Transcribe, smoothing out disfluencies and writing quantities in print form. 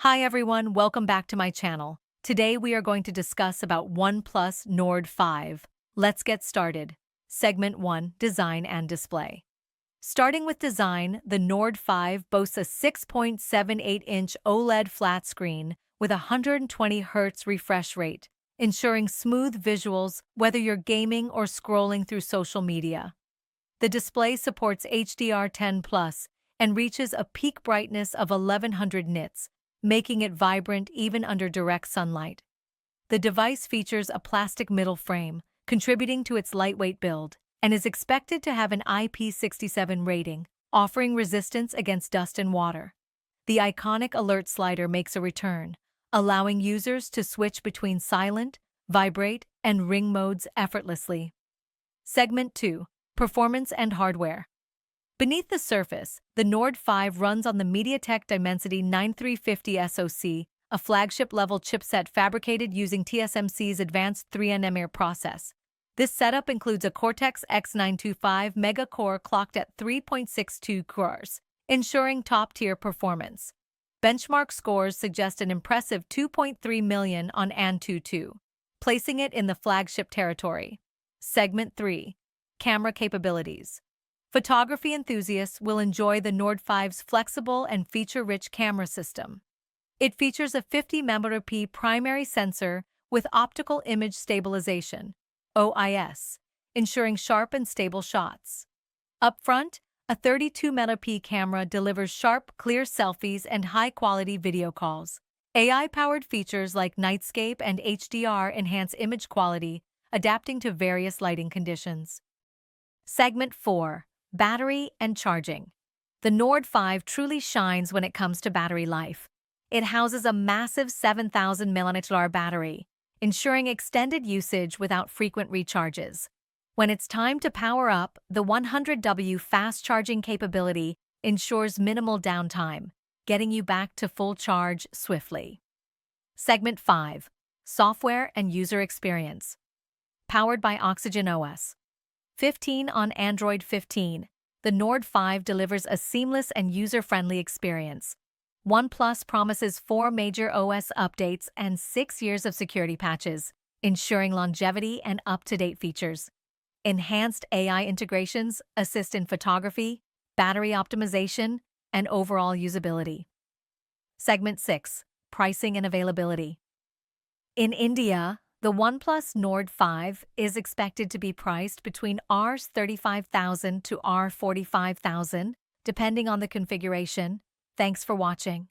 Hi everyone, welcome back to my channel. Today we are going to discuss about OnePlus Nord 5. Let's get started. Segment 1, Design and Display. Starting with design, the Nord 5 boasts a 6.78-inch OLED flat screen with a 120Hz refresh rate, ensuring smooth visuals whether you're gaming or scrolling through social media. The display supports HDR10+ and reaches a peak brightness of 1100 nits, making it vibrant even under direct sunlight. The device features a plastic middle frame, contributing to its lightweight build, and is expected to have an IP67 rating, offering resistance against dust and water. The iconic alert slider makes a return, allowing users to switch between silent, vibrate, and ring modes effortlessly. Segment 2, Performance and Hardware. Beneath the surface, the Nord 5 runs on the MediaTek Dimensity 9350 SoC, a flagship-level chipset fabricated using TSMC's advanced 3nm process. This setup includes a Cortex X925 mega-core clocked at 3.62 GHz, ensuring top-tier performance. Benchmark scores suggest an impressive 2.3 million on Antutu, placing it in the flagship territory. Segment 3, Camera Capabilities. Photography enthusiasts will enjoy the Nord 5's flexible and feature-rich camera system. It features a 50-megapixel primary sensor with optical image stabilization, OIS, ensuring sharp and stable shots. Up front, a 32-megapixel camera delivers sharp, clear selfies and high-quality video calls. AI-powered features like Nightscape and HDR enhance image quality, adapting to various lighting conditions. Segment 4, Battery and Charging. The Nord 5 truly shines when it comes to battery life. It houses a massive 7,000 mAh battery, ensuring extended usage without frequent recharges. When it's time to power up, the 100W fast charging capability ensures minimal downtime, getting you back to full charge swiftly. Segment 5, Software and User Experience. Powered by Oxygen OS 15 on Android 15, the Nord 5 delivers a seamless and user-friendly experience. OnePlus promises 4 major OS updates and 6 years of security patches, ensuring longevity and up-to-date features. Enhanced AI integrations assist in photography, battery optimization, and overall usability. Segment 6, Pricing and Availability. In India, the OnePlus Nord 5 is expected to be priced between Rs 35,000 to Rs 45,000, depending on the configuration. Thanks for watching.